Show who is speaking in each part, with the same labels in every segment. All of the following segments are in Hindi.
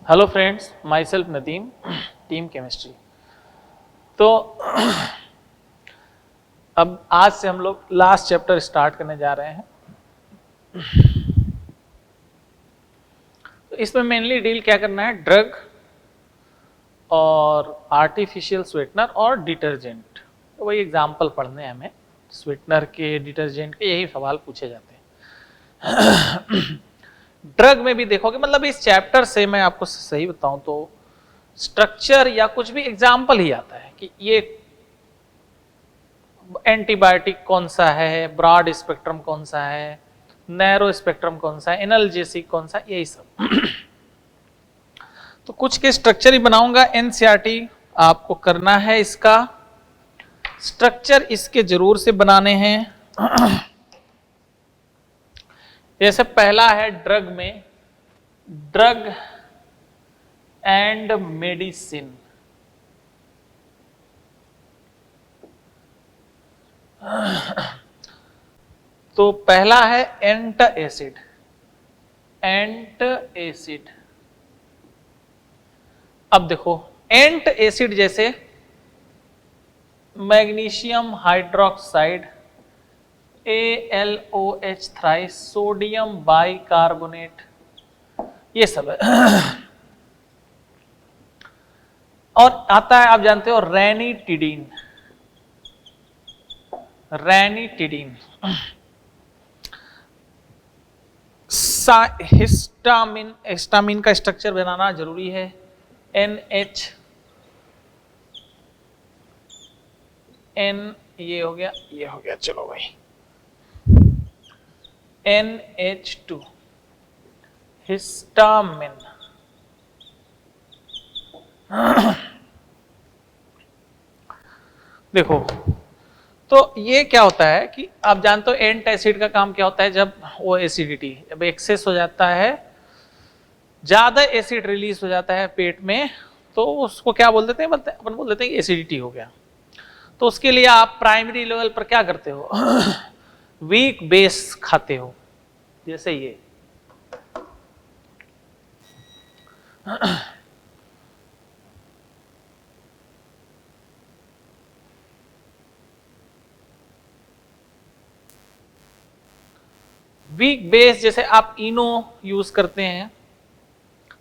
Speaker 1: Hello friends, my self Nadeem, team chemistry. तो अब आज से हम लोग लास्ट चैप्टर स्टार्ट करने जा रहे हैं। तो इसमें मेनली डील क्या करना है, ड्रग और आर्टिफिशियल स्वीटनर और डिटर्जेंट। तो वही एग्जाम्पल पढ़ने हैं हमें, स्वीटनर के, डिटर्जेंट के, यही सवाल पूछे जाते हैं। ड्रग में भी देखोगे, मतलब इस चैप्टर से मैं आपको सही बताऊं तो स्ट्रक्चर या कुछ भी एग्जाम्पल ही आता है कि ये एंटीबायोटिक कौन सा है, ब्रॉड स्पेक्ट्रम कौन सा है, नैरो स्पेक्ट्रम कौन सा है, एनाल्जेसिक कौन सा, यही सब। तो कुछ के स्ट्रक्चर ही बनाऊंगा। एनसीईआरटी आपको करना है, इसका स्ट्रक्चर इसके जरूर से बनाने हैं। जैसे पहला है ड्रग में, ड्रग एंड मेडिसिन। तो पहला है एंट एसिड। एंट एसिड, अब देखो एंट एसिड जैसे magnesium hydroxide, AlOH thrice, sodium bicarbonate, ये सब है। और आता है, आप जानते हो, रेनिटिडीन। रेनिटिडीन हिस्टामिन, हिस्टामिन का स्ट्रक्चर बनाना जरूरी है। NH, N, ये हो गया, ये हो गया, चलो भाई, NH2, हिस्टामिन। देखो, तो ये क्या होता है कि आप जानते हो एंट एसिड का काम क्या होता है, जब वो एसिडिटी जब एक्सेस हो जाता है, ज्यादा एसिड रिलीज हो जाता है पेट में, तो उसको क्या बोल देते हैं, अपन बोल देते हैं कि एसिडिटी हो गया। तो उसके लिए आप प्राइमरी लेवल पर क्या करते हो, वीक बेस खाते हो, जैसे ये। वीक बेस जैसे आप इनो यूज करते हैं,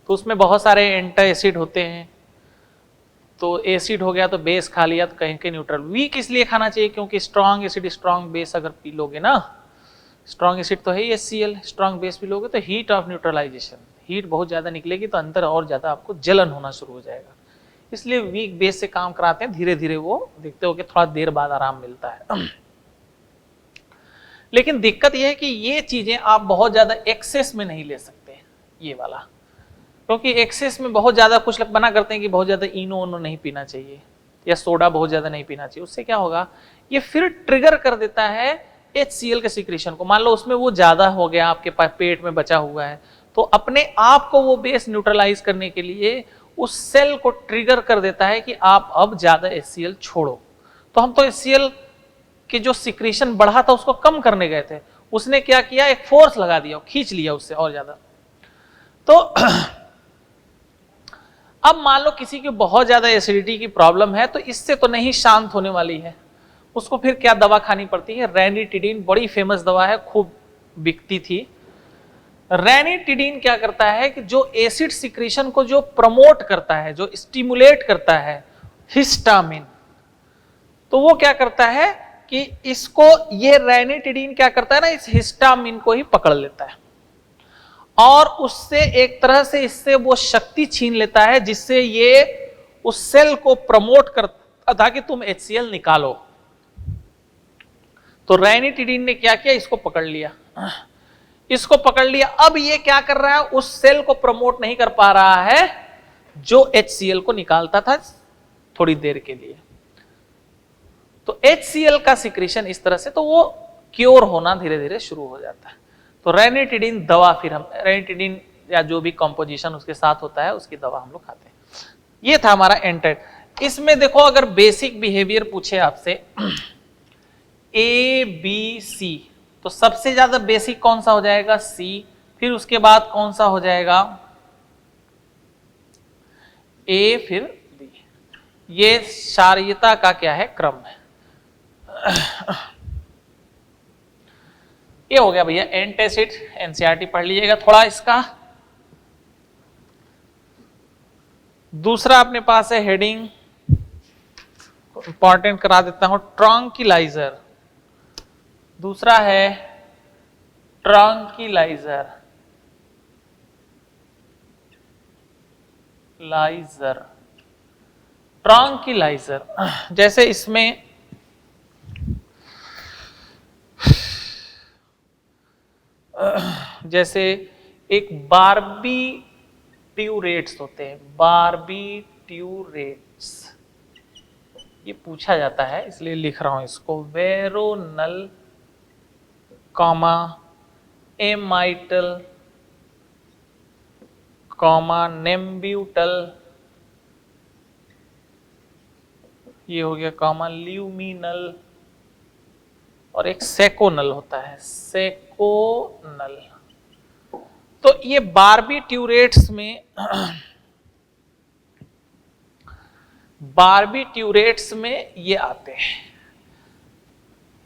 Speaker 1: तो उसमें बहुत सारे एंटी एसिड होते हैं। तो एसिड हो गया तो बेस खा लिया, तो कहीं कहीं न्यूट्रल। वीक इसलिए खाना चाहिए क्योंकि स्ट्रॉन्ग एसिड स्ट्रॉन्ग बेस अगर पी लोगे ना, स्ट्रॉन्ग एसिड तो है ही HCl, स्ट्रॉन्ग बेस पी लोगे तो हीट ऑफ न्यूट्रलाइजेशन, हीट बहुत ज्यादा निकलेगी, तो अंदर और ज्यादा आपको जलन होना शुरू हो जाएगा। इसलिए वीक बेस से काम कराते हैं, धीरे धीरे वो देखते हो कि थोड़ा देर बाद आराम मिलता है। लेकिन दिक्कत यह है कि ये चीजें आप बहुत ज्यादा एक्सेस में नहीं ले सकते, ये वाला, क्योंकि एक्सेस में बहुत ज्यादा कुछ लोग मना करते हैं कि बहुत ज्यादा इनो नहीं पीना चाहिए, या सोडा बहुत ज्यादा नहीं पीना चाहिए। उससे क्या होगा, ये फिर ट्रिगर कर देता है HCl के सिक्रेशन को। मान लो उसमें वो ज्यादा हो गया, आपके पास पेट में बचा हुआ है, तो अपने आप को वो बेस न्यूट्रलाइज करने के लिए उस सेल को ट्रिगर कर देता है कि आप अब ज्यादा HCl छोड़ो। तो हम तो HCl कि जो सिक्रेशन बढ़ा था उसको कम करने गए थे, उसने क्या किया, एक फोर्स लगा दिया, खींच लिया उससे और ज्यादा। तो अब मान लो किसी की बहुत ज्यादा एसिडिटी की प्रॉब्लम है, तो इससे तो नहीं शांत होने वाली है, उसको फिर क्या दवा खानी पड़ती है, रेनिटिडीन। बड़ी फेमस दवा है, खूब बिकती थी। रेनिटिडीन क्या करता है कि जो एसिड सिक्रेशन को जो प्रमोट करता है, जो स्टिमुलेट करता है, हिस्टामिन, तो वो क्या करता है कि इसको, ये रेनिटिडीन क्या करता है ना, इस हिस्टामिन को ही पकड़ लेता है और उससे एक तरह से इससे वो शक्ति छीन लेता है, जिससे ये उस सेल को प्रमोट करता था कि तुम HCl निकालो। तो रेनिटिडीन ने क्या किया, इसको पकड़ लिया, इसको पकड़ लिया। अब ये क्या कर रहा है, उस सेल को प्रमोट नहीं कर पा रहा है जो HCl को निकालता था थोड़ी देर के लिए। तो HCl का सिक्रेशन इस तरह से, तो वो क्योर होना धीरे धीरे शुरू हो जाता है। तो रेनिटिडीन दवा, फिर हम रेनिटिडीन या जो भी कॉम्पोजिशन उसके साथ होता है उसकी दवा हम लोग खाते हैं। ये था हमारा एंटर। इसमें देखो, अगर बेसिक बिहेवियर पूछे आपसे ABC, तो सबसे ज्यादा बेसिक कौन सा हो जाएगा, C। फिर उसके बाद कौन सा हो जाएगा, ए फिर बी, ये क्षारीयता का क्या है, क्रम है। ये हो गया भैया एंटासिड, एनसीईआरटी पढ़ लीजिएगा थोड़ा इसका। दूसरा अपने पास है हेडिंग, इंपॉर्टेंट करा देता हूं, ट्रंक्विलाइजर। दूसरा है ट्रंक्विलाइजर, ट्रंक्विलाइजर। जैसे इसमें जैसे एक बारबीट्यूरेट्स होते हैं, बारबीट्यूरेट्स, ये पूछा जाता है इसलिए लिख रहा हूं इसको, वेरोनल कॉमा एमाइटल कॉमा नेम्ब्यूटल, ये हो गया कॉमा ल्यूमिनल, और एक सेकोनल होता है, सेकोनल। तो ये बारबीट्यूरेट्स में बारबीट्यूरेट्स में ये आते हैं,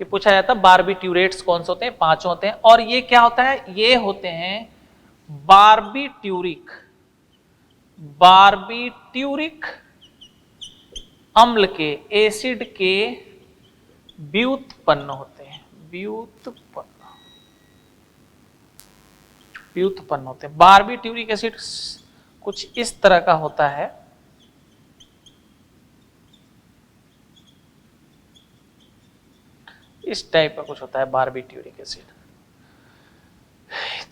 Speaker 1: ये पूछा जाता है बारबीट्यूरेट्स कौन से होते हैं, 5 होते हैं। और ये क्या होता है, ये होते हैं बारबीट्यूरिक, बारबीट्यूरिक अम्ल के, एसिड के व्युत्पन्न होते हैं, व्युत्पन्न होते हैं। बारबीट्यूरिक एसिड कुछ इस तरह का होता है, इस टाइप का कुछ होता है बारबीट्यूरिक एसिड।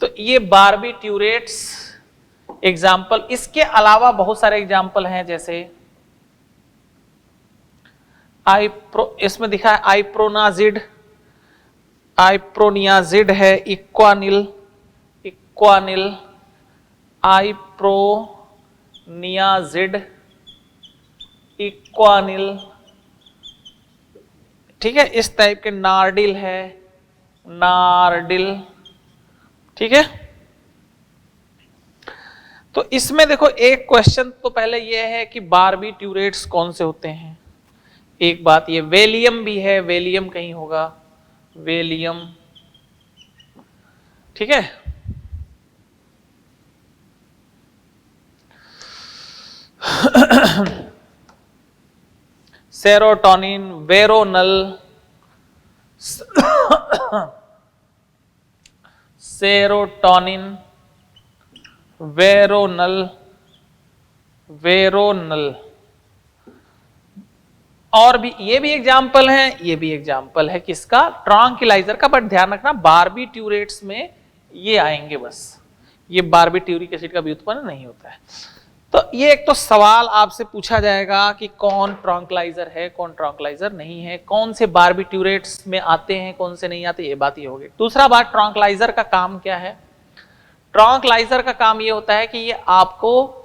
Speaker 1: तो ये बारबीट्यूरेट्स एग्जाम्पल, इसके अलावा बहुत सारे एग्जाम्पल हैं, जैसे इसमें दिखा है आइप्रोनाजिड, आइप्रोनियाजिड है, इक्वानिल, इक्वानिल, आइप्रोनियाजिड, इक्वानिल, ठीक है, इस टाइप के। नार्डिल है, नार्डिल, ठीक है। तो इसमें देखो एक क्वेश्चन तो पहले ये है कि बारबीट्यूरेट्स कौन से होते हैं, एक बात ये। वेलियम भी है, वेलियम कहीं होगा, वेलियम, ठीक है। Serotonin, Veronal, serotonin, Veronal, Veronal, और भी ये भी एग्जाम्पल है, ये भी एग्जाम्पल है किसका, ट्रंक्विलाइजर का। बट ध्यान रखना बारबीट्यूरेट्स में ये आएंगे बस, ये बारबीट्यूरिक एसिड का व्युत्पन्न नहीं होता है। तो ये एक तो सवाल आपसे पूछा जाएगा कि कौन ट्रंक्विलाइजर है, कौन ट्रंक्विलाइजर नहीं है, कौन से बारबीट्यूरेट्स में आते हैं, कौन से नहीं आते, ये बात ही होगी। दूसरा बात, ट्रंक्विलाइजर का काम क्या है। ट्रंक्विलाइजर का काम ये होता है कि ये आपको,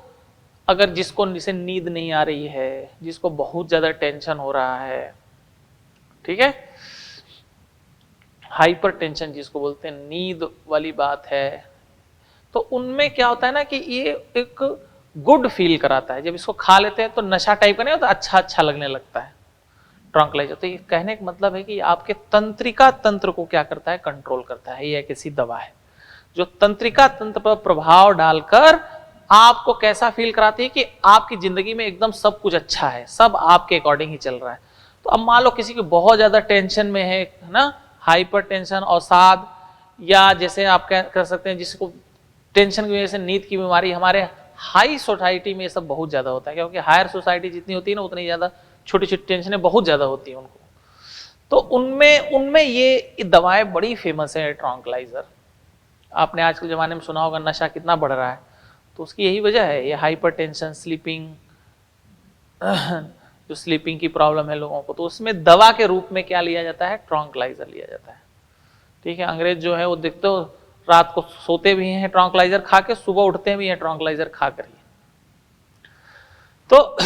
Speaker 1: अगर जिसको जिसे नींद नहीं आ रही है, जिसको बहुत ज्यादा टेंशन हो रहा है, ठीक है, हाइपर टेंशन जिसको बोलते हैं, नींद वाली बात है, तो उनमें क्या होता है ना कि ये एक गुड फील कराता है। जब इसको खा लेते हैं तो नशा टाइप का नहीं होता, अच्छा अच्छा लगने लगता है ट्रंक्विलाइजर। तो ये कहने का मतलब है कि आपके तंत्रिका तंत्र को क्या करता है, कंट्रोल करता है। ये एक ऐसी दवा है जो तंत्रिका तंत्र पर प्रभाव डालकर आपको कैसा फील कराती है कि आपकी जिंदगी में एकदम सब कुछ अच्छा है, सब आपके अकॉर्डिंग ही चल रहा है। तो अब मान लो किसी को बहुत ज्यादा टेंशन में है ना, हाइपर टेंशन, अवसाद, या जैसे आप कर सकते हैं जिसको टेंशन की वजह से नींद की बीमारी, हमारे हाई सोसाइटी में ये सब बहुत ज्यादा होता है, क्योंकि हायर सोसाइटी जितनी होती है ना उतनी ज्यादा छोटी छोटी टेंशनें बहुत ज्यादा होती है उनको। तो उनमें ये दवाएं बड़ी फेमस है, ट्रंक्विलाइजर। आपने आज के जमाने में सुना होगा नशा कितना बढ़ रहा है, तो उसकी यही वजह है, ये हाइपर टेंशन, स्लीपिंग, जो स्लीपिंग की प्रॉब्लम है लोगों को, तो उसमें दवा के रूप में क्या लिया जाता है, ट्रंक्विलाइजर लिया जाता है, ठीक है। अंग्रेज जो है वो देखते हो रात को सोते भी हैं ट्रंक्विलाइजर खा के, सुबह उठते भी हैं ट्रंक्विलाइजर खा कर ही। तो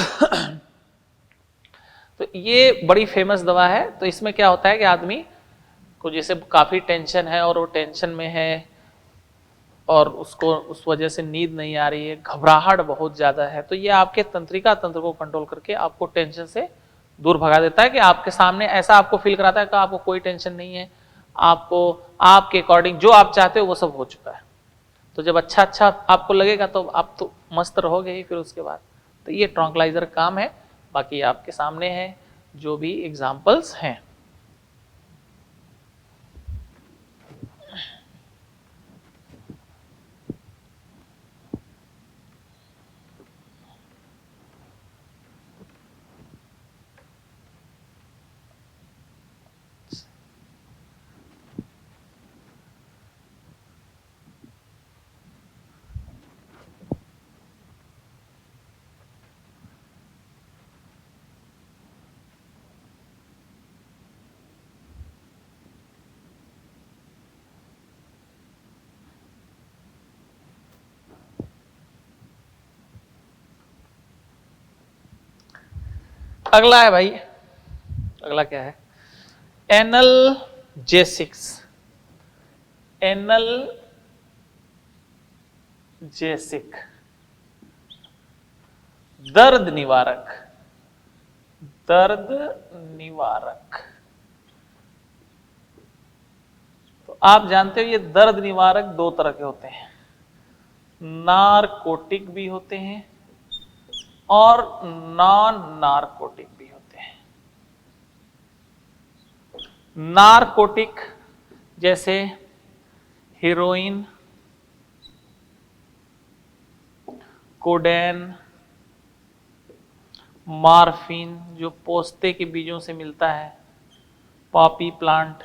Speaker 1: ये बड़ी फेमस दवा है। तो इसमें क्या होता है कि आदमी को जैसे काफी टेंशन है और वो टेंशन में है, और उसको उस वजह से नींद नहीं आ रही है, घबराहट बहुत ज़्यादा है, तो ये आपके तंत्रिका तंत्र को कंट्रोल करके आपको टेंशन से दूर भगा देता है कि आपके सामने ऐसा आपको फील कराता है कि आपको कोई टेंशन नहीं है, आपको आपके अकॉर्डिंग जो आप चाहते हो वो सब हो चुका है। तो जब अच्छा अच्छा आपको लगेगा तो आप तो मस्त रहोगे ही फिर उसके बाद। तो ये ट्रैंक्विलाइजर काम है, बाकी आपके सामने है जो भी एग्जाम्पल्स हैं। अगला है भाई, अगला क्या है, एनलजेसिक्स। एनलजेसिक, दर्द निवारक। दर्द निवारक, तो आप जानते हो ये दर्द निवारक दो तरह के होते हैं, नारकोटिक भी होते हैं और नॉन नारकोटिक भी होते हैं। नारकोटिक जैसे हीरोइन, कोडेन, मार्फिन जो पोस्ते के बीजों से मिलता है, पॉपी प्लांट,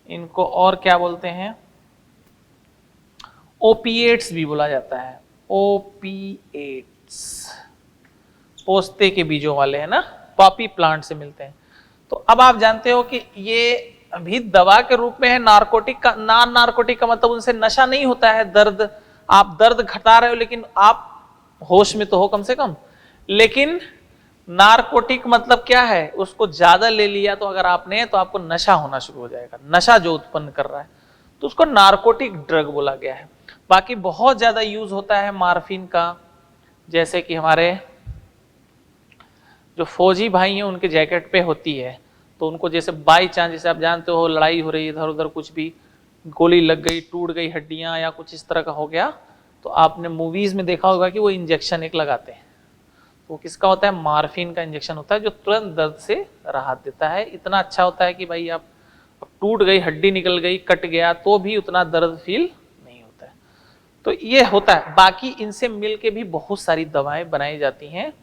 Speaker 1: इनको और क्या बोलते हैं, ओपिएट्स भी बोला जाता है। ओपिएट्स पोस्ते के बीजों वाले है ना, पॉपी प्लांट से मिलते हैं। तो अब आप जानते हो कि ये अभी दवा के रूप में है। नारकोटिक का, नॉन नारकोटिक का मतलब उनसे नशा नहीं होता है, दर्द, आप दर्द घटा रहे हो लेकिन आप होश में तो हो कम से कम। लेकिन नारकोटिक मतलब क्या है, उसको ज्यादा ले लिया तो अगर आपने, तो आपको नशा होना शुरू हो जाएगा, नशा जो उत्पन्न कर रहा है, तो उसको नारकोटिक ड्रग बोला गया है। बाकी बहुत ज्यादा यूज होता है मार्फिन का, जैसे कि हमारे जो फौजी भाई हैं उनके जैकेट पे होती है, तो उनको जैसे बाई चांस, जैसे आप जानते हो लड़ाई हो रही है इधर उधर, कुछ भी गोली लग गई, टूट गई हड्डियां या कुछ इस तरह का हो गया, तो आपने मूवीज में देखा होगा कि वो इंजेक्शन एक लगाते हैं, तो वो किसका होता है, मार्फिन का इंजेक्शन होता है, जो तुरंत दर्द से राहत देता है। इतना अच्छा होता है कि भाई आप टूट गई, हड्डी निकल गई, कट गया, तो भी उतना दर्द फील नहीं होता है। तो ये होता है। बाकी इनसे मिलके भी बहुत सारी दवाएं बनाई जाती हैं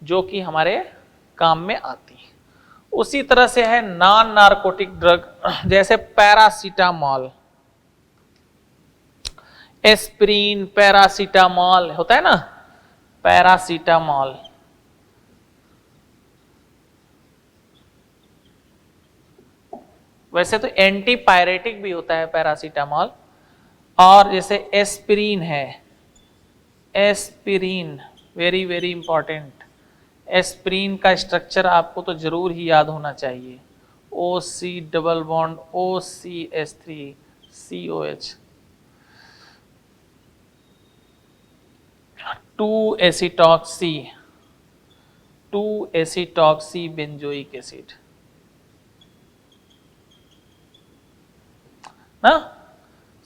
Speaker 1: जो कि हमारे काम में आती है। उसी तरह से है नॉन नारकोटिक ड्रग, जैसे पैरासीटामॉल, एस्प्रिन, पैरासीटामॉल होता है ना, पैरासीटामॉल। वैसे तो एंटीपायरेटिक भी होता है पैरासीटामॉल। और जैसे एस्पिरिन है, aspirin very very important. Aspirin का स्ट्रक्चर आपको तो जरूर ही याद होना चाहिए, OC double bond OCH3 COH, 2 acetoxy benzoic acid ना।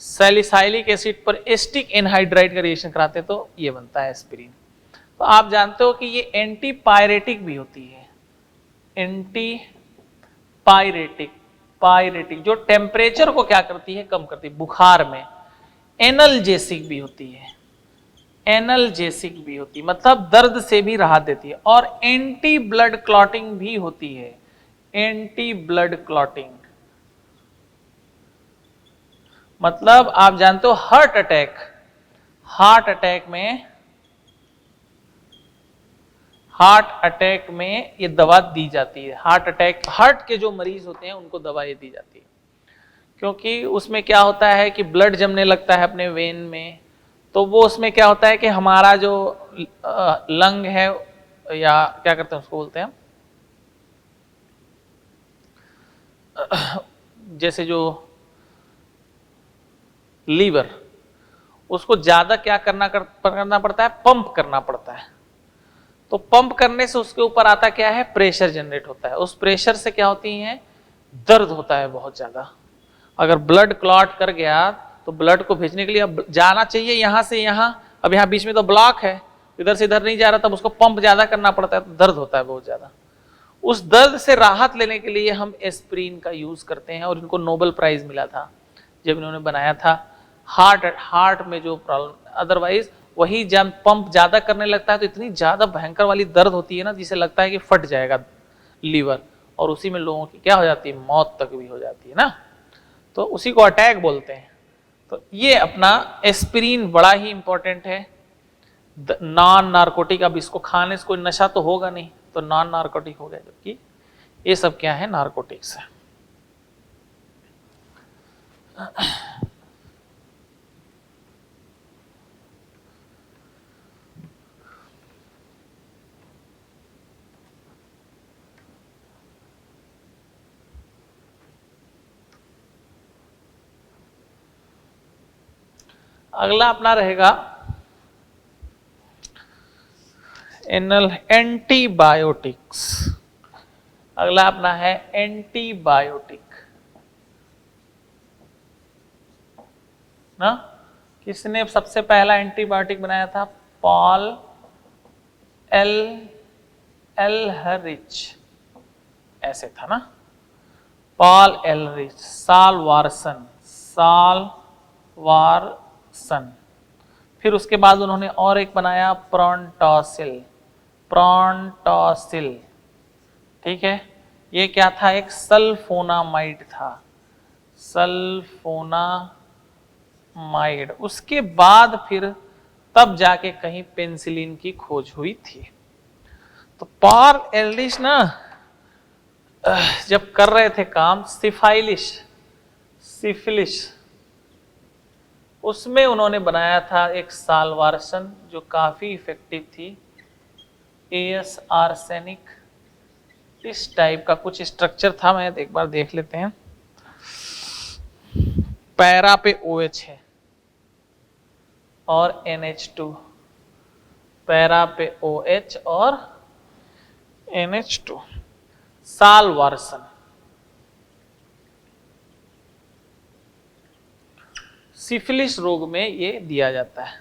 Speaker 1: सैलिसाइलिक एसिड पर एस्टिक एनहाइड्राइड का रिएक्शन कराते हैं तो ये बनता है एस्पिरिन। तो आप जानते हो कि ये एंटीपायरेटिक भी होती है, एंटीपायरेटिक, पायरेटिक जो टेम्परेचर को क्या करती है, कम करती है बुखार में। एनलजेसिक भी होती है, एनलजेसिक भी होती है मतलब दर्द से भी राहत देती है। और एंटी ब्लड क्लॉटिंग भी होती है, एंटी ब्लड क्लॉटिंग मतलब आप जानते हो हार्ट अटैक, हार्ट अटैक में ये दवा दी जाती है। हार्ट अटैक, हार्ट के जो मरीज होते हैं उनको दवा ये दी जाती है, क्योंकि उसमें क्या होता है कि ब्लड जमने लगता है अपने वेन में, तो वो उसमें क्या होता है कि हमारा जो लंग है, या क्या करते हैं उसको बोलते हैं, जैसे जो लीवर, उसको ज्यादा क्या करना पड़ता है, पंप करना पड़ता है। तो पंप करने से उसके ऊपर आता क्या है, प्रेशर जनरेट होता है। उस प्रेशर से क्या होती है, दर्द होता है बहुत ज्यादा। अगर ब्लड क्लॉट कर गया तो ब्लड को भेजने के लिए अब जाना चाहिए यहां से यहां, अब यहां बीच में तो ब्लॉक है, इधर से इधर नहीं जा रहा, तब उसको पंप ज्यादा करना पड़ता है, तो दर्द होता है बहुत ज्यादा। उस दर्द से राहत लेने के लिए हम एस्प्रिन का यूज करते हैं, और इनको नोबेल प्राइज मिला था जब इन्होंने बनाया था हार्ट में जो प्रॉब्लम। अदरवाइज वही जब पंप ज्यादा करने लगता है तो इतनी ज्यादा भयंकर वाली दर्द होती है ना, जिसे लगता है कि फट जाएगा लीवर, और उसी में लोगों की क्या हो जाती है, मौत तक भी हो जाती है ना। तो उसी को अटैक बोलते हैं। तो ये अपना एस्पिरिन बड़ा ही इंपॉर्टेंट है, नॉन नार्कोटिक। अब इसको खाने से कोई नशा तो होगा नहीं, तो नॉन नार्कोटिक हो गया, जबकि ये सब क्या है, नार्कोटिक्स है। अगला अपना रहेगा एंटीबायोटिक्स। अगला अपना है एंटीबायोटिक ना। किसने सबसे पहला एंटीबायोटिक बनाया था, पॉल एलहरिच, ऐसे था ना, पॉल एलरिच, सालवारसन। फिर उसके बाद उन्होंने और एक बनाया प्रॉन्टोसिल, ठीक है। ये क्या था, एक सल्फोनामाइड था, सल्फोनामाइड। उसके बाद फिर तब जाके कहीं पेनिसिलिन की खोज हुई थी। तो पॉल एलरिच ना जब कर रहे थे काम सिफिलिस, उसमें उन्होंने बनाया था एक सालवारसन जो काफी इफेक्टिव थी, एएस आर्सेनिक, इस टाइप का कुछ स्ट्रक्चर था। मैं एक बार देख लेते हैं। पैरा पे OH है और NH2, पैरा पे OH और NH2, सालवारसन। सिफिलिस रोग में ये दिया जाता है।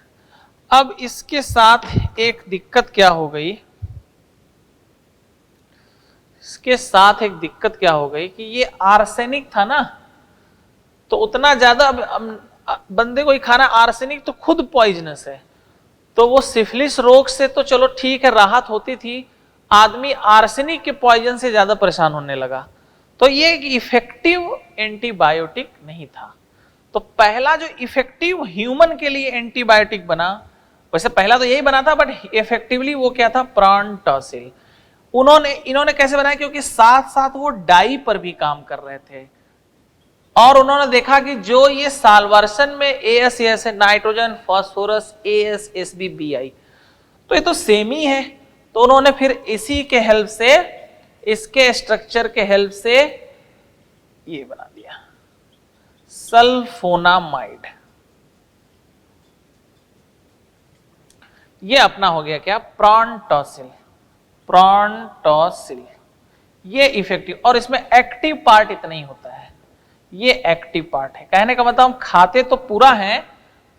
Speaker 1: अब इसके साथ एक दिक्कत क्या हो गई, कि ये आर्सेनिक था ना, तो उतना ज्यादा बंदे को ही खाना, आर्सेनिक तो खुद पॉइजनस है। तो वो सिफिलिस रोग से तो चलो ठीक है, राहत होती थी, आदमी आर्सेनिक के पॉइजन से ज्यादा परेशान होने लगा। तो ये एक इफेक्टिव एंटीबायोटिक नहीं था। तो पहला जो इफेक्टिव ह्यूमन के लिए एंटीबायोटिक बना, वैसे पहला तो यही बना था, बट इफेक्टिवली वो क्या था, प्रॉन्टोसिल। इन्होंने कैसे बनाया, क्योंकि साथ साथ वो डाई पर भी काम कर रहे थे, और उन्होंने देखा कि जो ये सालवारसन में AS है, नाइट्रोजन फास्फोरस ASSBBI, तो ये तो सेम ही है। तो उन्होंने फिर इसी के हेल्प से, इसके स्ट्रक्चर के हेल्प से ये बना दिया सल्फोनामाइड। ये अपना हो गया क्या, प्रॉन्टोसिल। ये इफेक्टिव, और इसमें एक्टिव पार्ट इतना ही होता है, ये एक्टिव पार्ट है। कहने का मतलब हम खाते तो पूरा है,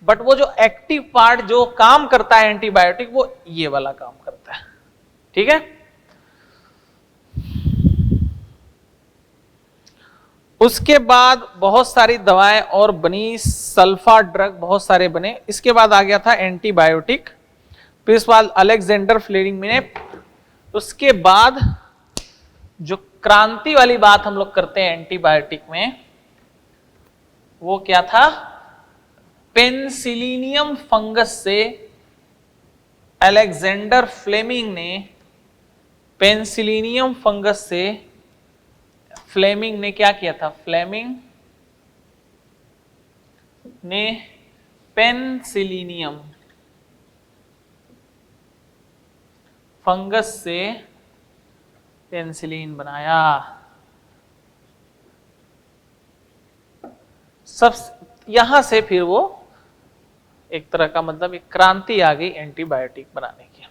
Speaker 1: बट वो जो एक्टिव पार्ट जो काम करता है एंटीबायोटिक, वो ये वाला काम करता है, ठीक है। उसके बाद बहुत सारी दवाएं और बनी, सल्फा ड्रग बहुत सारे बने। इसके बाद आ गया था एंटीबायोटिक, फिर इसके बाद अलेक्जेंडर फ्लेमिंग ने। उसके बाद जो क्रांति वाली बात हम लोग करते हैं एंटीबायोटिक में, वो क्या था, पेनिसिलियम फंगस से अलेक्जेंडर फ्लेमिंग ने, पेनिसिलियम फंगस से फ्लेमिंग ने क्या किया था, फ्लेमिंग ने पेनिसिलियम फंगस से पेनिसिलिन बनाया। सब यहां से फिर वो एक तरह का मतलब एक क्रांति आ गई एंटीबायोटिक बनाने की।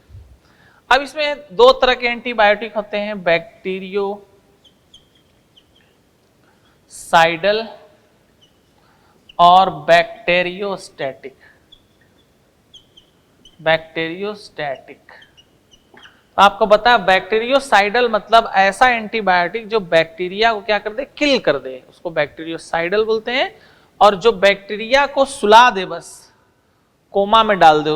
Speaker 1: अब इसमें दो तरह के एंटीबायोटिक होते हैं, बैक्टीरियोसाइडल और बैक्टीरियोस्टैटिक। बैक्टीरियोस्टैटिक आपको बता, बैक्टीरियोसाइडल मतलब ऐसा एंटीबायोटिक जो बैक्टीरिया को क्या कर दे, किल कर दे, उसको बैक्टीरियोसाइडल बोलते हैं। और जो बैक्टीरिया को सुला दे, बस कोमा में डाल दे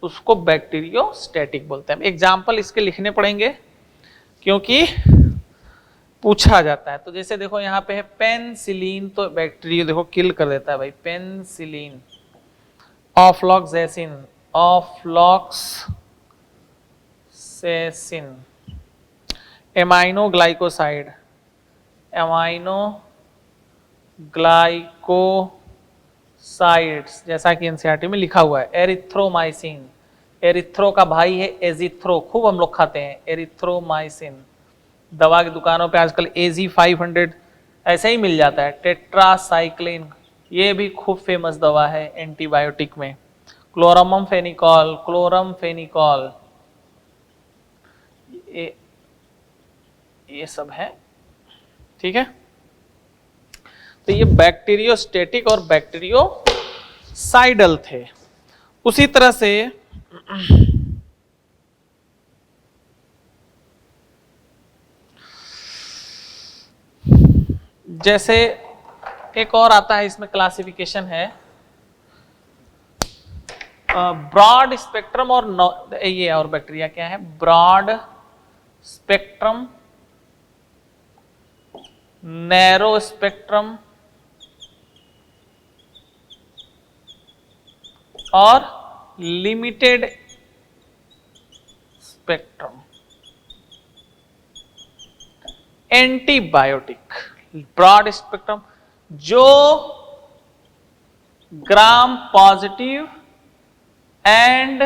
Speaker 1: उसको बैक्टीरियोस्टैटिक बोलते हैं। एग्जाम्पल इसके लिखने पड़ेंगे क्योंकि पूछा जाता है। तो जैसे देखो यहाँ पे है पेनिसिलिन, तो बैक्टीरिया देखो किल कर देता है भाई, पेनिसिलिन। ऑफ्लॉक्सेसिन, ऑफ्लॉक्सेसिन। एमाइनोग्लाइकोसाइड, एमाइनोग्लाइकोसाइड्स, जैसा कि एनसीईआरटी में लिखा हुआ है। एरिथ्रोमाइसिन, एरिथ्रो का भाई है एजिथ्रो, खूब हम लोग खाते हैं एरिथ्रोमाइसिन। दवा की दुकानों पे आजकल AZ 500 ऐसे ही मिल जाता है। टेट्रासाइक्लिन, ये भी खूब फेमस दवा है एंटीबायोटिक में। क्लोरामफेनिकॉल, क्लोरमफेनिकॉल, ये सब है, ठीक है। तो ये बैक्टीरियोस्टैटिक और बैक्टीरियोसाइडल थे। उसी तरह से जैसे एक और आता है, इसमें क्लासिफिकेशन है ब्रॉड स्पेक्ट्रम और ये और बैक्टीरिया क्या है, ब्रॉड स्पेक्ट्रम, नैरो स्पेक्ट्रम और limited spectrum antibiotic. Broad spectrum जो gram positive and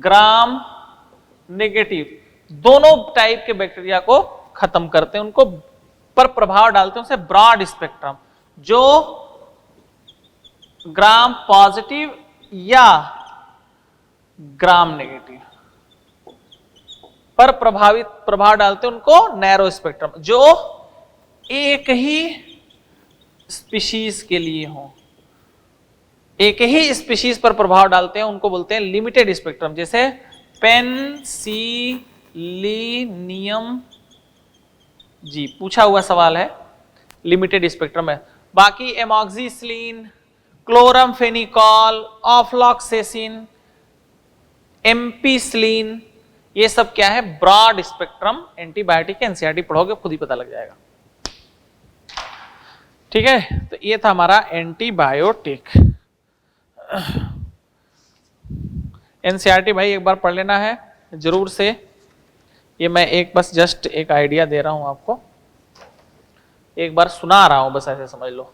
Speaker 1: gram negative दोनों टाइप के बैक्टीरिया को खत्म करते हैं, उनको पर प्रभाव डालते हैं, उसे ब्रॉड स्पेक्ट्रम। जो ग्राम पॉजिटिव या ग्राम नेगेटिव पर प्रभाव डालते हैं, उनको नैरो स्पेक्ट्रम। जो एक ही स्पीशीज के लिए हो, एक ही स्पीशीज पर प्रभाव डालते हैं, उनको बोलते हैं लिमिटेड स्पेक्ट्रम। जैसे पेनिसिलिनियम, जी पूछा हुआ सवाल है, लिमिटेड स्पेक्ट्रम है। बाकी एमॉक्सिसिलिन, क्लोरमफेनिकॉल, ऑफ्लॉक्सेसिन, एम्पिसिलिन, ये सब क्या है, ब्रॉड स्पेक्ट्रम एंटीबायोटिक। एनसीईआरटी पढ़ोगे खुद ही पता लग जाएगा, ठीक है। तो ये था हमारा एंटीबायोटिक। एनसीईआरटी भाई एक बार पढ़ लेना है जरूर से। ये मैं एक बस जस्ट एक आइडिया दे रहा हूं आपको, एक बार सुना रहा हूं, बस ऐसे समझ लो।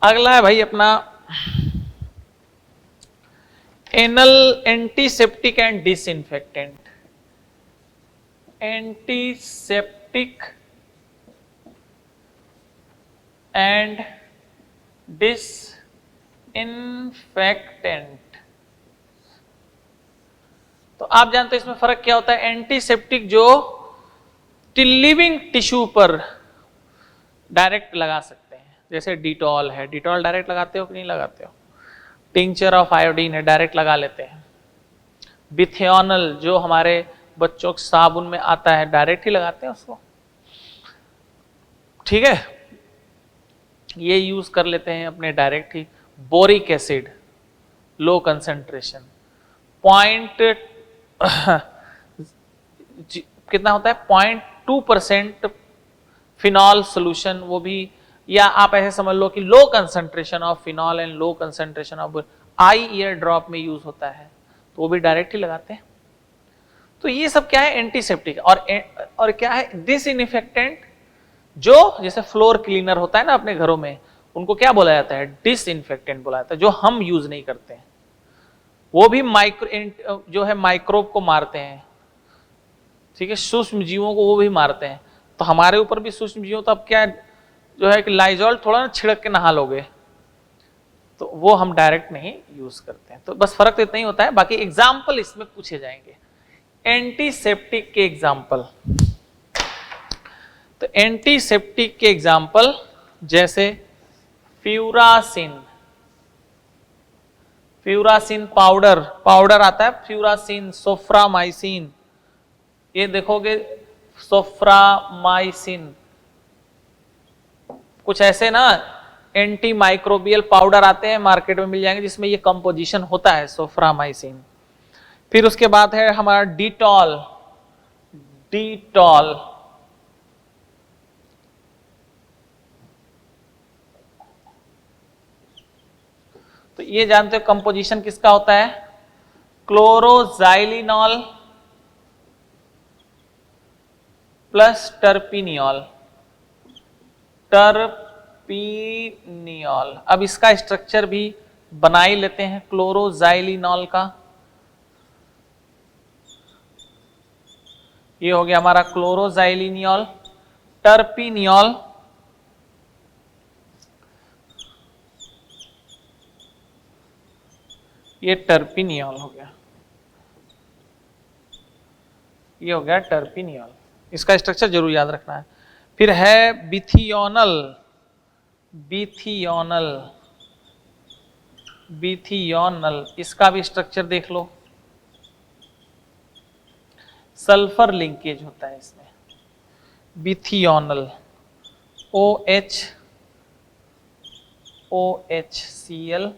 Speaker 1: अगला है भाई अपना anal antiseptic and disinfectant. Antiseptic and disinfectant. तो आप जानते हैं इसमें फर्क क्या होता है। एंटीसेप्टिक जो लिविंग टिश्यू पर डायरेक्ट लगा सकते हैं, जैसे डिटॉल है, डिटॉल डायरेक्ट लगाते हो कि नहीं लगाते हो। टिंचर ऑफ आयोडीन है, डायरेक्ट लगा लेते हैं। बिथेनॉल जो हमारे बच्चों के साबुन में आता है, डायरेक्ट ही लगाते हैं उसको, ठीक है। ये यूज कर लेते हैं अपने डायरेक्ट ही। Boric acid low concentration, point कितना होता है, 0.2% फिनॉल सोल्यूशन, वो भी, या आप ऐसे समझ लो कि low concentration of phenol and low concentration of eye ear drop में यूज होता है, तो वो भी डायरेक्ट ही लगाते हैं। तो ये सब क्या है, एंटीसेप्टिक। और क्या है, डिसइंफेक्टेंट, जो जैसे फ्लोर क्लीनर होता है ना अपने घरों में, उनको क्या बोला जाता है? डिसइंफेक्टेंट बोला जाता है, जो हम यूज नहीं करते हैं। वो भी जो है माइक्रोब को मारते हैं, ठीक है, सूक्ष्म जीवों को वो भी मारते हैं। तो हमारे ऊपर भी सूक्ष्म जीवों, तो अब क्या जो है कि लाइजॉल थोड़ा ना छिड़क के नहा लोगे, तो वो हम डायरेक्ट नहीं यूज करते हैं। तो बस फर्क तो इतना ही होता है, बाकी एग्जाम्पल इसमें पूछे जाएंगे। एंटीसेप्टिक के एग्जाम्पल, तो एंटीसेप्टिक के एग्जाम्पल जैसे फ्यूरासिन, फ्यूरासिन पाउडर आता है, फ्यूरासिन, सोफ्रामाइसिन, ये देखोगे सोफ्रामाइसिन, कुछ ऐसे ना एंटी माइक्रोबियल पाउडर आते हैं मार्केट में, मिल जाएंगे जिसमें ये कंपोजिशन होता है सोफ्रामाइसिन। फिर उसके बाद है हमारा डिटॉल, डिटॉल तो ये जानते हो कंपोजिशन किसका होता है? Chloroxylenol plus टर्पिनियल, टर्पिनियल। अब इसका स्ट्रक्चर भी बना ही लेते हैं क्लोरोजाइलिनॉल का। ये हो गया हमारा क्लोरोजाइलिनॉल। टर्पिनियल, ये टर्पिनियल हो गया, ये हो गया टर्पिनियल। इसका स्ट्रक्चर जरूर याद रखना है। फिर है बिथियोनल, बिथियोनल, बिथियोनल, इसका भी स्ट्रक्चर देख लो, सल्फर लिंकेज होता है इसमें। बिथियोनल, OH, OHCl,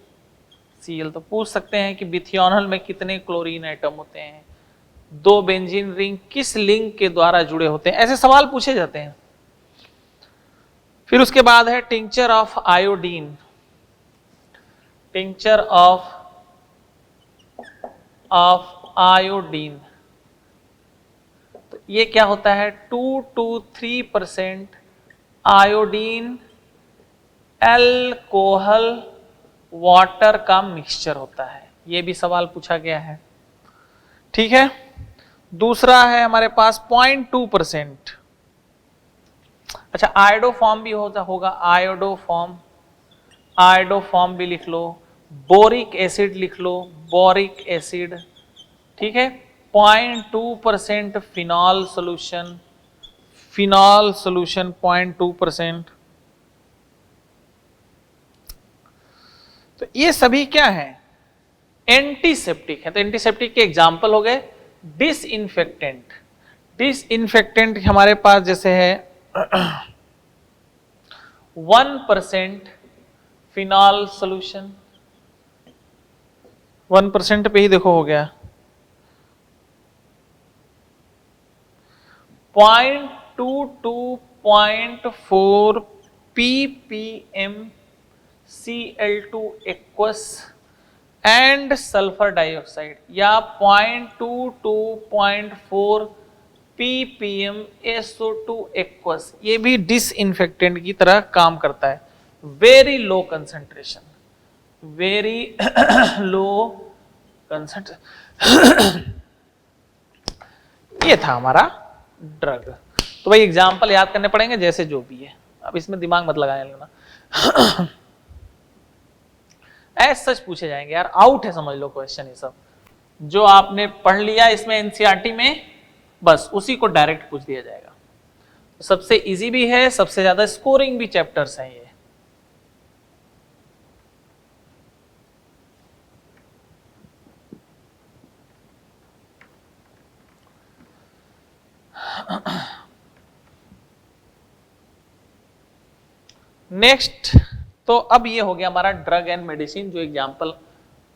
Speaker 1: Cl। तो पूछ सकते हैं कि बिथियोनल में कितने क्लोरीन एटम होते हैं, 2 बेंजीन रिंग किस लिंक के द्वारा जुड़े होते हैं, ऐसे सवाल पूछे जाते हैं। फिर उसके बाद है tincture of iodine, tincture of iodine. तो ये क्या होता है? 2 to 3% आयोडीन एल्कोहल वाटर का मिक्सचर होता है। ये भी सवाल पूछा गया है, ठीक है। दूसरा है हमारे पास 0.2%। अच्छा, आयोडोफॉर्म भी होगा, आयोडोफॉर्म, आयोडोफॉर्म भी लिख लो। बोरिक एसिड लिख लो, बोरिक एसिड, ठीक है। 0.2% फिनॉल सोल्यूशन, फिनॉल सोल्यूशन 0.2%। तो ये सभी क्या है? एंटीसेप्टिक है। तो एंटीसेप्टिक के एग्जाम्पल हो गए डिसइंफेक्टेंट। डिसइंफेक्टेंट हमारे पास जैसे है 1% फिनॉल सोल्यूशन, 1% पे ही देखो हो गया। 0.2 to 0.4 ppm Cl2 aqueous and sulphur dioxide, या 0.2 to 0.4 ppm SO2 aqueous, ये भी डिसइंफेक्टेंट की तरह काम करता है। Very low concentration, very low concentration. ये था हमारा ड्रग। तो भाई एग्जाम्पल याद करने पड़ेंगे जैसे जो भी है, अब इसमें दिमाग मत लगाने लगना। ऐसे सच पूछे जाएंगे यार, आउट है समझ लो क्वेश्चन। ये सब जो आपने पढ़ लिया इसमें एनसीईआरटी में, बस उसी को डायरेक्ट पूछ दिया जाएगा। सबसे इजी भी है, सबसे ज्यादा स्कोरिंग भी चैप्टर्स हैं ये। नेक्स्ट, तो अब ये हो गया हमारा ड्रग एंड मेडिसिन, जो एग्जाम्पल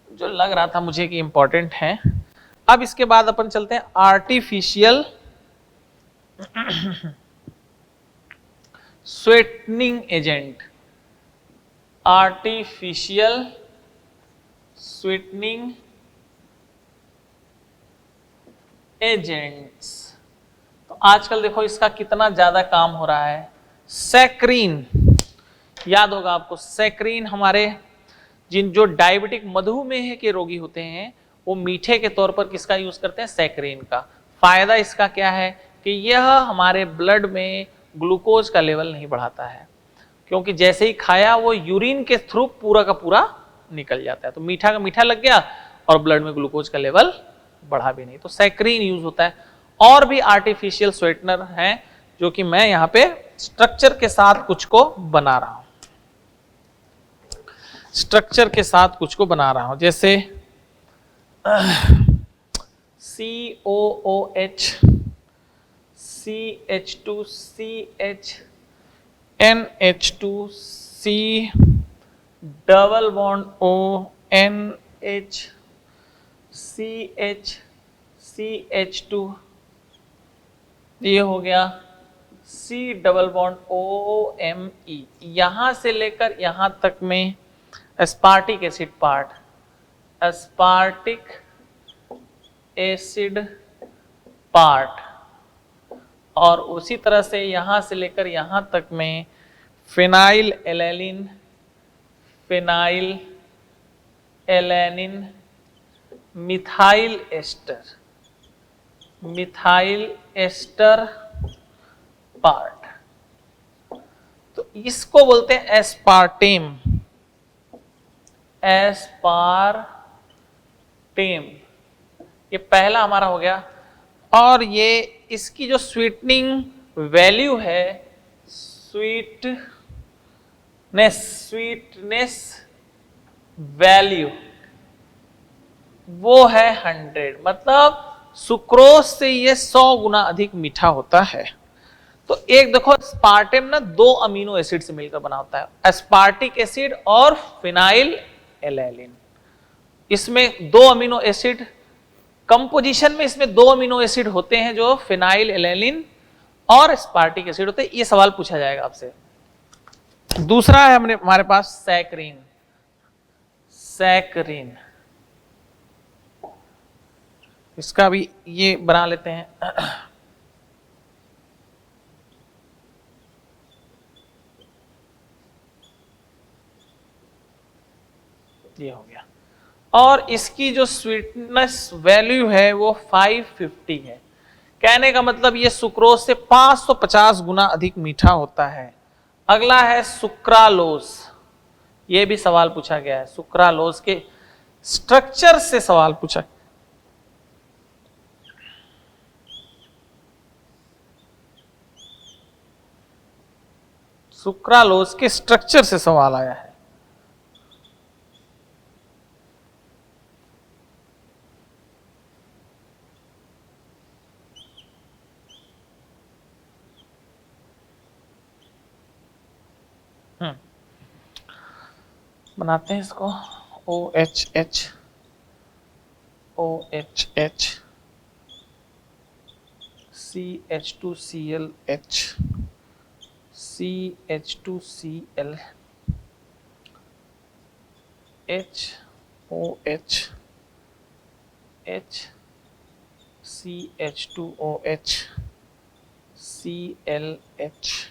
Speaker 1: जो लग रहा था मुझे कि इंपॉर्टेंट है। अब इसके बाद अपन चलते हैं artificial sweetening agent, artificial sweetening agents. तो आजकल देखो इसका कितना ज्यादा काम हो रहा है। सैक्रीन, याद होगा आपको, सैकरीन हमारे जिन जो डायबिटिक मधुमेह के रोगी होते हैं वो मीठे के तौर पर किसका यूज करते हैं, सैकरीन का। फायदा इसका क्या है कि यह हमारे ब्लड में ग्लूकोज का लेवल नहीं बढ़ाता है, क्योंकि जैसे ही खाया वो यूरिन के थ्रू पूरा का पूरा निकल जाता है, तो मीठा का मीठा लग गया और ब्लड में ग्लूकोज का लेवल बढ़ा भी नहीं, तो सैकरीन यूज होता है। और भी आर्टिफिशियल स्वीटनर हैं जो कि मैं यहाँ पे स्ट्रक्चर के साथ कुछ को बना रहा हूं, स्ट्रक्चर के साथ कुछ को बना रहा हूं, जैसे COOH, CH2CH, NH2, C double bond O, NH, CH, CH2, ये हो गया C डबल बॉन्ड OMe। यहां से लेकर यहां तक में aspartic acid part, aspartic acid part, और उसी तरह से यहां से लेकर यहां तक में phenylalanine, phenylalanine, methyl ester, methyl ester part, तो इसको बोलते हैं एस्पार्टेम, एस्पार्टेम। ये पहला हमारा हो गया। और ये इसकी जो स्वीटनिंग वैल्यू है, स्वीटनेस वैल्यू वो है 100, मतलब सुक्रोज से ये 100 गुना अधिक मीठा होता है। तो एक देखो एस्पार्टेम ना 2 अमीनो एसिड से मिलकर बना होता है, एस्पार्टिक एसिड और फिनाइल एलेनिन। इसमें 2 अमीनो एसिड कंपोजिशन में, इसमें 2 अमीनो एसिड होते हैं जो फिनाइल एलेनिन और एस्पार्टिक एसिड होते हैं। ये सवाल पूछा जाएगा आपसे। दूसरा है हमारे पास सैकरीन, सैकरीन, इसका भी ये बना लेते हैं। ये हो गया। और इसकी जो स्वीटनेस वैल्यू है वो 550 है। कहने का मतलब ये सुक्रोज से 550 गुना अधिक मीठा होता है। अगला है सुक्रालोज, ये भी सवाल पूछा गया है, सुक्रालोज के स्ट्रक्चर से सवाल पूछा। सुक्रालोज के स्ट्रक्चर से सवाल आया है। बनाते हैं इसको, OHH, OHH, CH2ClH, CH2Cl, HOH, H, CH2OH, ClH,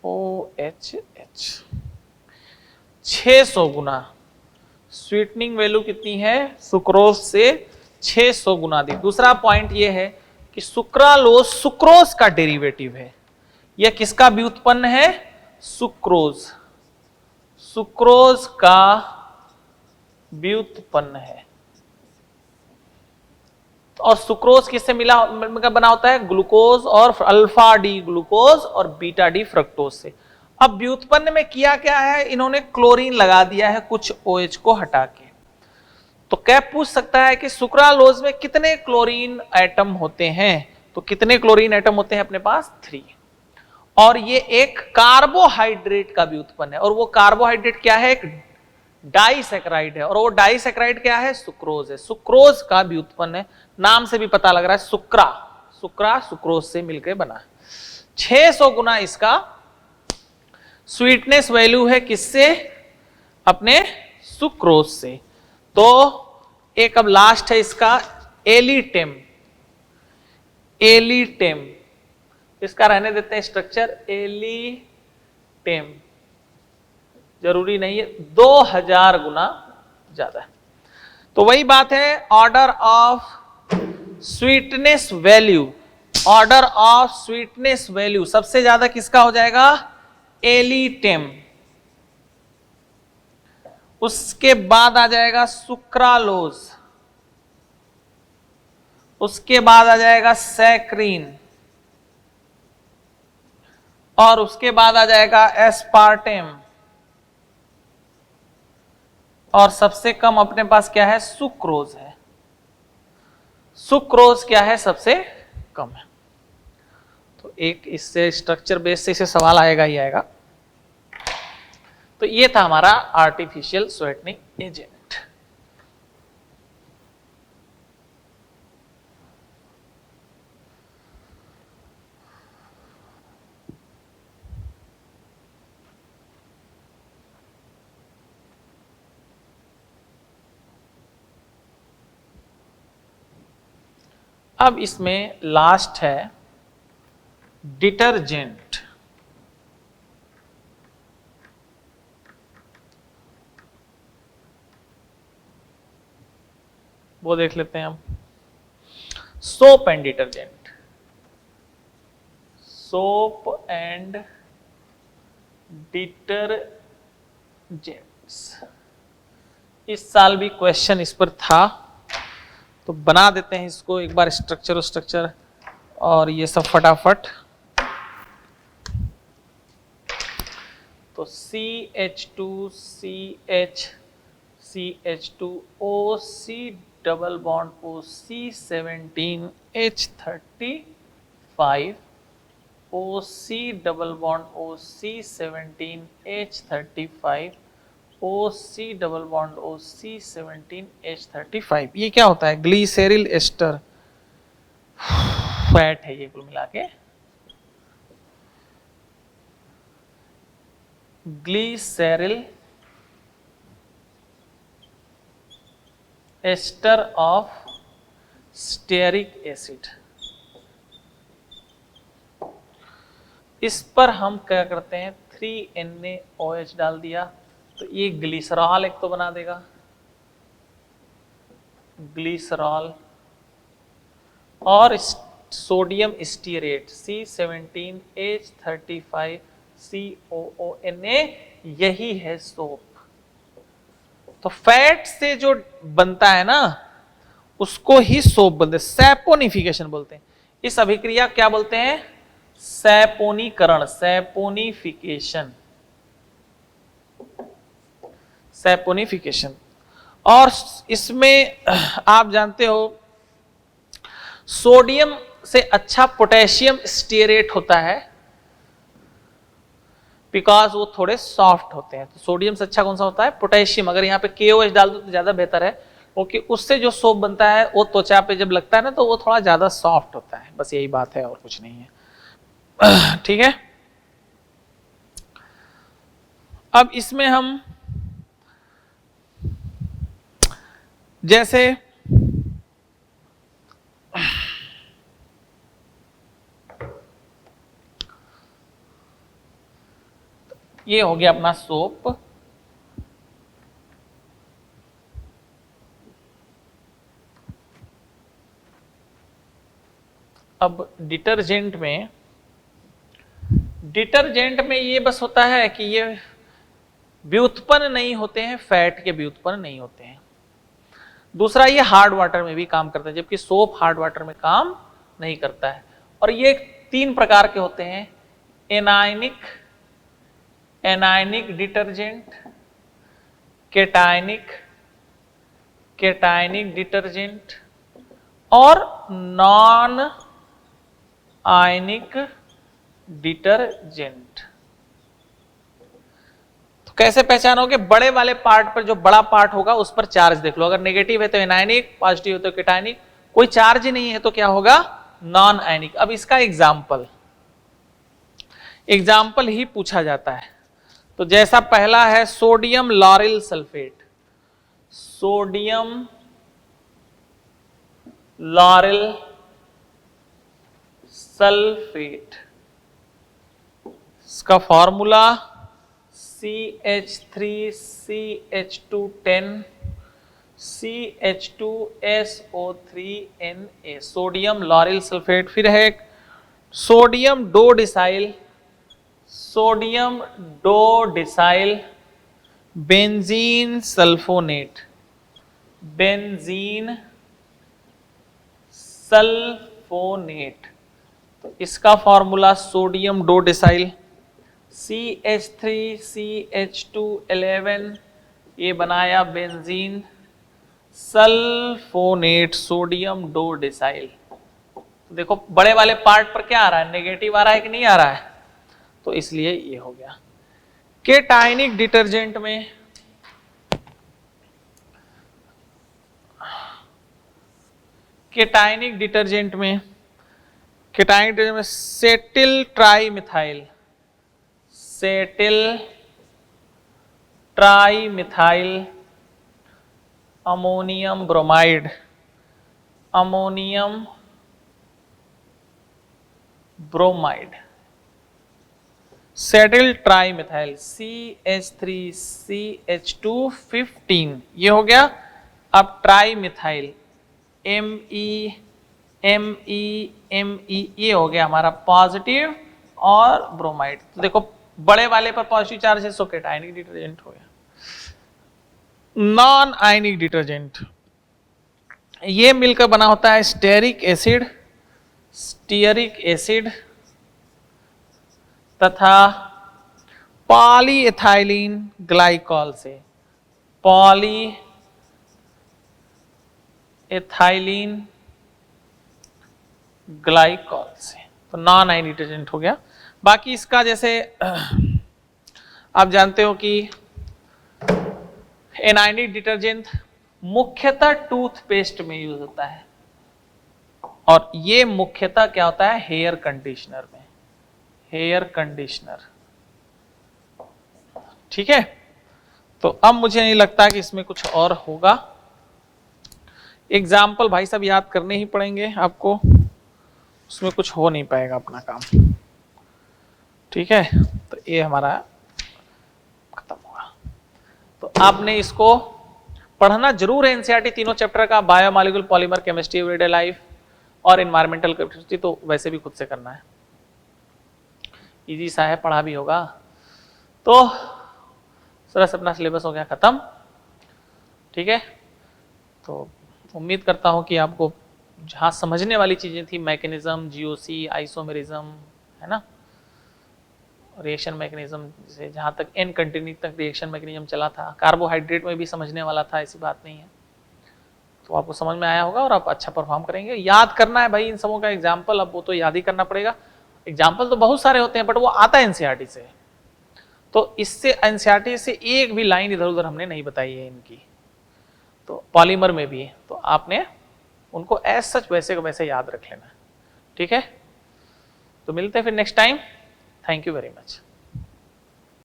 Speaker 1: OHH। 600 गुना स्वीटनिंग वैल्यू कितनी है, सुक्रोज से 600 गुना अधिक। दूसरा पॉइंट यह है कि सुक्रालोज सुक्रोज का डेरिवेटिव है। यह किसका व्युत्पन्न है, सुक्रोज, सुक्रोज का व्युत्पन्न है। और सुक्रोज किससे मिला बना होता है, ग्लूकोज और अल्फा डी ग्लूकोज और बीटा डी फ्रक्टोज से। अब व्युत्पन्न में किया क्या है, इन्होंने क्लोरीन लगा दिया है कुछ OH को हटा के। तो क्या पूछ सकता है कि सुक्रालोज में कितने क्लोरीन एटम होते हैं, तो कितने क्लोरीन एटम होते हैं अपने पास, 3। और ये एक कार्बोहाइड्रेट का व्युत्पन्न है, और वो कार्बोहाइड्रेट क्या है, एक डाइसैकेराइड है, और वो डाइसैकेराइड क्या है, सुक्रोज है। सुक्रोज का व्युत्पन्न है, नाम से भी पता लग रहा है, सुक्रा, सुक्रा सुक्रोज से मिलकर बना है। 600 गुना इसका स्वीटनेस वैल्यू है, किससे, अपने सुक्रोज से। तो एक अब लास्ट है इसका एलिटेम, एलिटेम, इसका रहने देते हैं स्ट्रक्चर, एलिटेम। जरूरी नहीं है, 2000 गुना ज्यादा है। तो वही बात है, order of sweetness value, order of sweetness value सबसे ज्यादा किसका हो जाएगा? एलिटेम। उसके बाद आ जाएगा सुक्रालोज, उसके बाद आ जाएगा सैक्रीन, और उसके बाद आ जाएगा एस्पार्टेम, और सबसे कम अपने पास क्या है? सुक्रोज है। सुक्रोज क्या है? सबसे कम है। तो एक इससे स्ट्रक्चर बेस से इसे सवाल आएगा ही आएगा। तो ये था हमारा आर्टिफिशियल स्वीटनिंग एजेंट। अब इसमें लास्ट है डिटर्जेंट। वो देख लेते हैं हम। Soap and detergent, soap and detergents. इस साल भी क्वेश्चन इस पर था, तो बना देते हैं इसको एक बार, स्ट्रक्चर और ये सब फटाफट। तो CH2CH CH2O C double bond O C17H35 OC double bond O C17H35 OC double bond O C17H35। ये क्या होता है? ग्लीसेरिल एस्टर फैट है ये कुल मिला के। ग्लीसेरिल एस्टर ऑफ स्टेरिक एसिड। इस पर हम क्या करते हैं? 3NaOH डाल दिया, तो ये ग्लिसरॉल एक तो बना देगा, ग्लिसरॉल, और सोडियम स्टीरेट C17H35 COONA, यही है सोप। तो फैट से जो बनता है ना, उसको ही सोप बोलते हैं, सैपोनिफिकेशन बोलते हैं। इस अभिक्रिया क्या बोलते हैं? सैपोनीकरण, सैपोनिफिकेशन, सैपोनिफिकेशन। और इसमें आप जानते हो सोडियम से अच्छा पोटेशियम स्टीरेट होता है, बिकॉज वो थोड़े सॉफ्ट होते हैं। तो सोडियम से अच्छा कौन सा होता है? पोटेशियम। अगर यहाँ पे KOH डाल दो तो ज्यादा बेहतर है, क्योंकि उससे जो सोप बनता है वो त्वचा पे जब लगता है ना, तो वो थोड़ा ज्यादा सॉफ्ट होता है। बस यही बात है और कुछ नहीं है। ठीक है। अब इसमें हम जैसे ये हो गया अपना सोप। अब डिटर्जेंट में ये बस होता है कि ये व्युत्पन्न नहीं होते हैं, फैट के व्युत्पन्न नहीं होते हैं। दूसरा, ये हार्ड वाटर में भी काम करता है, जबकि सोप हार्ड वाटर में काम नहीं करता है। और ये 3 प्रकार के होते हैं, एनायनिक डिटर्जेंट, केटायनिक डिटर्जेंट, और नॉन आयनिक डिटर्जेंट। तो कैसे पहचानोगे? बड़े वाले पार्ट पर, जो बड़ा पार्ट होगा उस पर चार्ज देख लो। अगर नेगेटिव है तो एनायनिक, पॉजिटिव है तो केटायनिक, कोई चार्ज ही नहीं है तो क्या होगा? Non ionic. अब इसका एग्जाम्पल ही पूछा जाता है। तो जैसा पहला है sodium lauryl sulphate, sodium lauryl sulphate, इसका formula CH3CH210 CH2SO3Na, sodium lauryl sulphate. फिर है sodium dodecyl benzene sulphonate, benzene sulphonate. तो इसका formula sodium dodecyl CH3CH211, ये बनाया benzene sulphonate, sodium dodecyl. देखो बड़े वाले पार्ट पर क्या आ रहा है, नेगेटिव आ रहा है कि नहीं आ रहा है, तो इसलिए ये हो गया। केटाइनिक डिटर्जेंट में settle trimethyl ammonium bromide, settle trimethyl CH3CH215, ये हो गया। अब ट्राईमिथाइल Me, ये हो गया हमारा पॉजिटिव और ब्रोमाइड। तो देखो बड़े वाले पर पॉजिटिव चार्ज है, सो केटाइनिक डिटर्जेंट हो गया। नॉन आयनिक डिटर्जेंट, ये मिलकर बना होता है स्टेरिक एसिड तथा पॉलीएथाइलिन ग्लाइकॉल से, पॉलीएथाइलिन ग्लाइकॉल से। तो नॉन आयनिक डिटर्जेंट हो गया। बाकी इसका जैसे आप जानते हो कि एनायनिक डिटर्जेंट मुख्यतः टूथपेस्ट में यूज होता है, और ये मुख्यतः क्या होता है, हेयर कंडीशनर में, हेयर कंडीशनर। ठीक है, तो अब मुझे नहीं लगता कि इसमें कुछ और होगा। एग्जाम्पल भाई साहब याद करने ही पड़ेंगे आपको, उसमें कुछ हो नहीं पाएगा अपना काम। ठीक है, तो ये हमारा खत्म हुआ। तो आपने इसको पढ़ना जरूर है, एनसीईआरटी तीनों चैप्टर का, biomolecule, polymer chemistry, everyday life और एनवायरमेंटल केमिस्ट्री। तो वैसे भी खुद से करना है, इजी सा है, पढ़ा भी होगा। तो सरस अपना सिलेबस हो गया खत्म। ठीक है, तो उम्मीद करता हूं कि आपको जहां समझने वाली चीजें थी, मैकेनिज्म, जीओसी, आइसोमेरिज्म, है ना, रिएक्शन मैकेनिज्म से जहां तक एन कंटिन्यू तक रिएक्शन मैकेनिज्म चला था, कार्बोहाइड्रेट में भी समझने वाला था, ऐसी बात नहीं है। तो आपको समझ में आया होगा और आप अच्छा परफॉर्म करेंगे। याद करना है भाई इन सबों का एग्जाम्पल, अब वो तो याद ही करना पड़ेगा। एग्जाम्पल तो बहुत सारे होते हैं, बट वो आता है एनसीईआरटी से, तो इससे एनसीईआरटी से एक भी लाइन इधर उधर हमने नहीं बताई है इनकी। तो पॉलीमर में भी, तो आपने उनको एज सच वैसे को वैसे याद रख लेना। ठीक है, तो मिलते हैं फिर next time. Thank you very much.